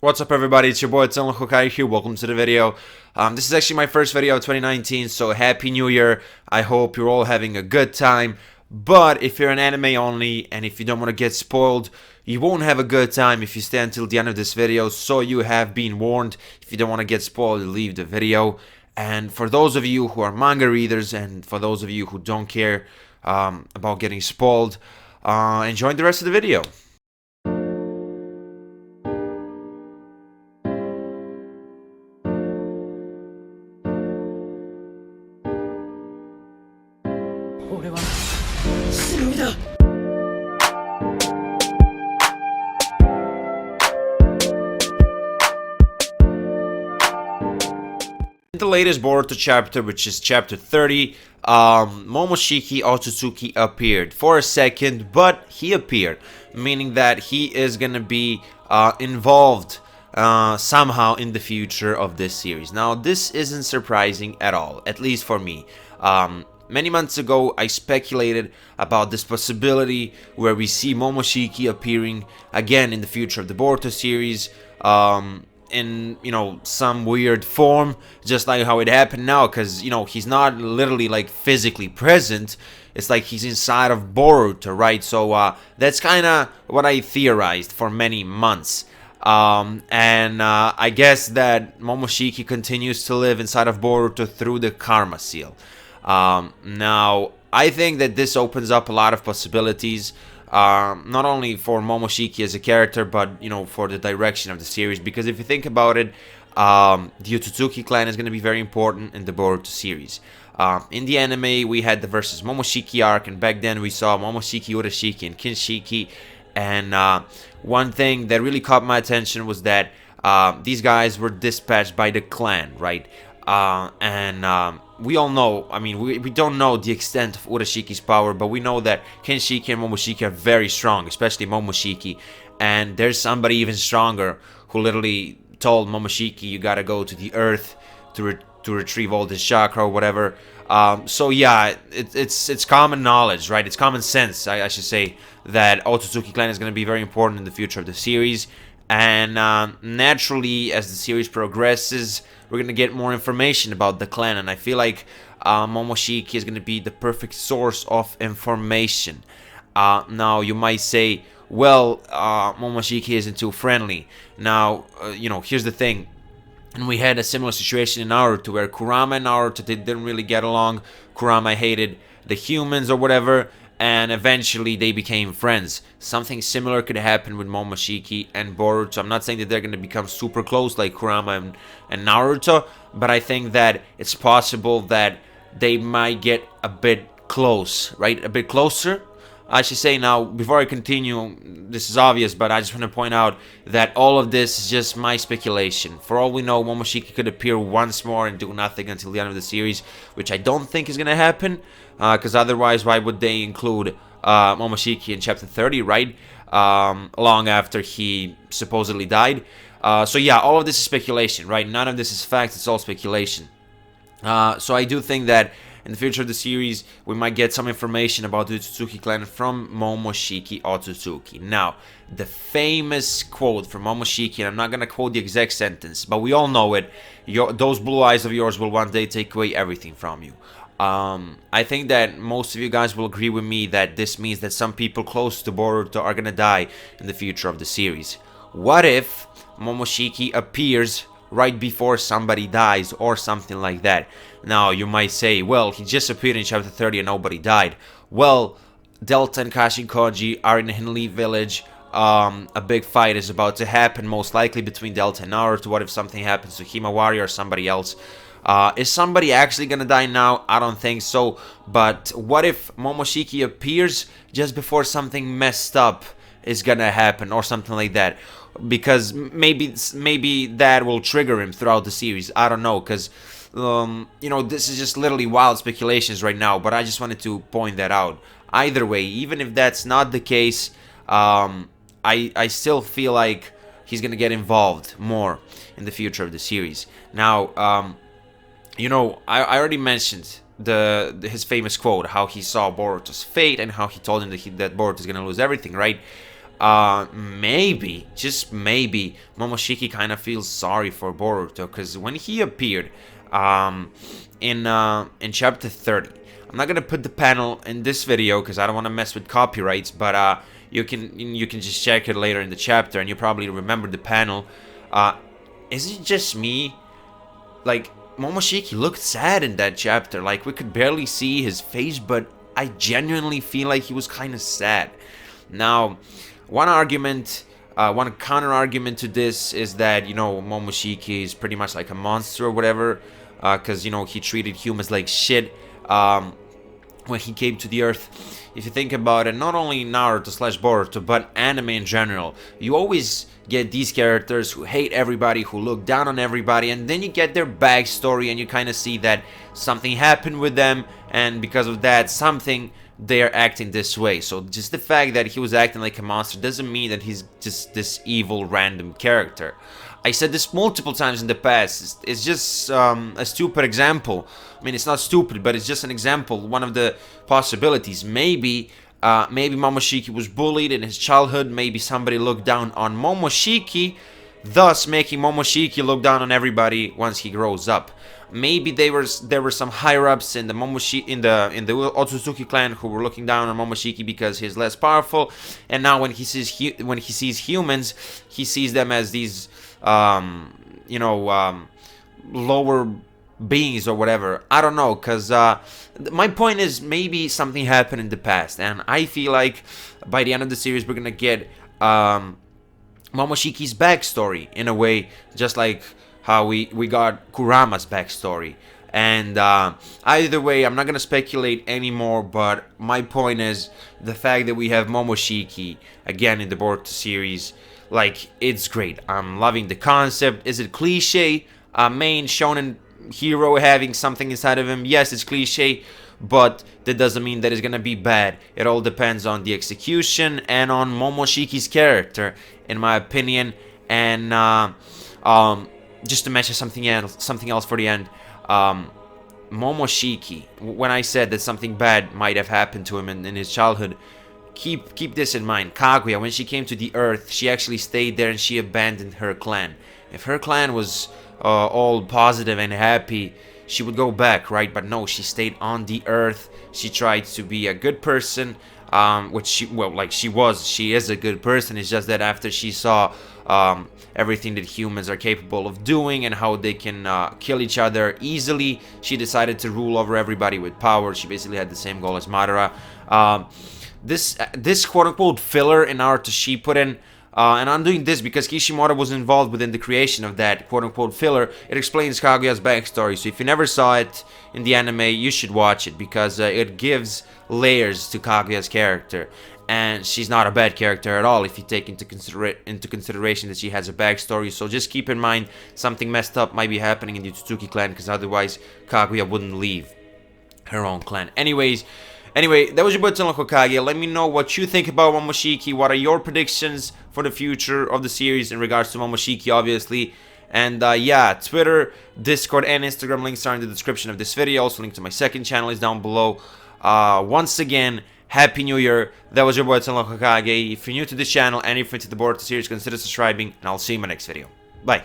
What's up, everybody? It's your boy Hokage here. Welcome to the video. This is actually my first video of 2019, so Happy New Year. I hope you're all having a good time. But if you're an anime only and if you don't want to get spoiled, you won't have a good time if you stay until the end of this video, so you have been warned. If you don't want to get spoiled, leave the video. And for those of you who are manga readers and for those of you who don't care about getting spoiled, enjoy the rest of the video. In the latest Boruto chapter, which is chapter 30, Momoshiki Otsutsuki appeared for a second, but he appeared, meaning that he is gonna be involved somehow in the future of this series. Now, this isn't surprising at all, at least for me. Many months ago, I speculated about this possibility where we see Momoshiki appearing again in the future of the Boruto series, in, some weird form, just like how it happened now, because, he's not literally, like, physically present. It's like he's inside of Boruto, right? So, that's kind of what I theorized for many months. I guess that Momoshiki continues to live inside of Boruto through the Karma Seal. Now, I think that this opens up a lot of possibilities, not only for Momoshiki as a character, but, for the direction of the series. Because if you think about it, the Otsutsuki clan is going to be very important in the Boruto series. In the anime, we had the versus Momoshiki arc, and back then we saw Momoshiki, Urashiki, and Kinshiki. And one thing that really caught my attention was that these guys were dispatched by the clan, right? We all know, I mean, we don't know the extent of Urashiki's power, but we know that Kinshiki and Momoshiki are very strong, especially Momoshiki. And there's somebody even stronger who literally told Momoshiki, you gotta go to the earth to retrieve all this chakra or whatever. So yeah, it's common knowledge, right? It's common sense, I should say, that Otsutsuki clan is going to be very important in the future of the series. And naturally, as the series progresses, we're going to get more information about the clan. And I feel like Momoshiki is going to be the perfect source of information. Now, you might say, well, Momoshiki isn't too friendly. Now, here's the thing. And we had a similar situation in Naruto, where Kurama and Naruto didn't really get along. Kurama hated the humans or whatever, and eventually they became friends. Something similar could happen with Momoshiki and Boruto. I'm not saying that they're going to become super close like Kurama and Naruto, but I think that it's possible that they might get a bit close, right? A bit closer, I should say. Now, before I continue, this is obvious, but I just want to point out that all of this is just my speculation. For all we know, Momoshiki could appear once more and do nothing until the end of the series, which I don't think is going to happen, because otherwise, why would they include Momoshiki in chapter 30, right? Long after he supposedly died. So yeah, all of this is speculation, right? None of this is fact, it's all speculation. So I do think that in the future of the series, we might get some information about the Otsutsuki clan from Momoshiki Otsutsuki. Now, the famous quote from Momoshiki, and I'm not going to quote the exact sentence, but we all know it, those blue eyes of yours will one day take away everything from you. I think that most of you guys will agree with me that this means that some people close to Boruto are going to die in the future of the series. What if Momoshiki appears right before somebody dies or something like that? Now, you might say, well, he just appeared in chapter 30 and nobody died. Well, Delta and Kashinkoji are in Hinley village. A big fight is about to happen, most likely between Delta and Naruto. What if something happens to Himawari or somebody else? Is somebody actually gonna die now? I don't think so. But what if Momoshiki appears just before something messed up is gonna happen or something like that? Because maybe that will trigger him throughout the series. I don't know, because this is just literally wild speculations right now, but I just wanted to point that out. Either way, even if that's not the case, I still feel like he's gonna get involved more in the future of the series. Now, I already mentioned his famous quote, how he saw Boruto's fate and how he told him that Boruto is gonna lose everything, right? maybe, just maybe, Momoshiki kind of feels sorry for Boruto, because when he appeared in chapter 30, I'm not gonna put the panel in this video because I don't want to mess with copyrights, but you can just check it later in the chapter, and you probably remember the panel. Is it just me? Like, Momoshiki looked sad in that chapter. Like, we could barely see his face, but I genuinely feel like he was kind of sad. Now, one counter argument to this is that, you know, Momoshiki is pretty much like a monster or whatever, because, you know, he treated humans like shit when he came to the Earth. If you think about it, not only Naruto/Boruto, but anime in general, you always get these characters who hate everybody, who look down on everybody, and then you get their backstory and you kind of see that something happened with them, and because of that something, they're acting this way. So just the fact that he was acting like a monster doesn't mean that he's just this evil random character. I said this multiple times in the past. It's just a stupid example. I mean, it's not stupid, but it's just an example, one of the possibilities. Maybe Momoshiki was bullied in his childhood. Maybe somebody looked down on Momoshiki, thus making Momoshiki look down on everybody once he grows up. Maybe there were some higher ups in the Otsutsuki clan who were looking down on Momoshiki because he's less powerful, and now when he sees humans, he sees them as these lower beings or whatever. I don't know, because my point is maybe something happened in the past, and I feel like by the end of the series we're gonna get Momoshiki's backstory in a way, just like how we got Kurama's backstory. And either way, I'm not gonna speculate anymore, but my point is the fact that we have Momoshiki again in the Boruto series, like, it's great. I'm loving the concept. Is it cliche? Main shonen hero having something inside of him? Yes, it's cliche, but that doesn't mean that it's gonna be bad. It all depends on the execution and on Momoshiki's character, in my opinion. And just to mention something else for the end, Momoshiki, when I said that something bad might have happened to him in his childhood, keep this in mind. Kaguya, when she came to the Earth, she actually stayed there and she abandoned her clan. If her clan was all positive and happy, she would go back, right? But no, she stayed on the Earth. She tried to be a good person, which she is a good person. It's just that after she saw everything that humans are capable of doing and how they can kill each other easily, she decided to rule over everybody with power. She basically had the same goal as Madara. This quote-unquote filler in Naruto she put in, and I'm doing this because Kishimoto was involved within the creation of that quote-unquote filler. It explains Kaguya's backstory, so if you never saw it in the anime, you should watch it, because it gives layers to Kaguya's character. And she's not a bad character at all if you take into consideration that she has a backstory. So just keep in mind something messed up might be happening in the Otsutsuki clan, because otherwise Kaguya wouldn't leave her own clan. Anyway, that was your boy Hokage. Let me know what you think about Momoshiki. What are your predictions for the future of the series in regards to Momoshiki, obviously. And yeah, Twitter, Discord, and Instagram links are in the description of this video. Also, link to my second channel is down below. Once again, Happy New Year. That was your boy Hokage. If you're new to this channel and if you're into the Boruto series, consider subscribing, and I'll see you in my next video. Bye.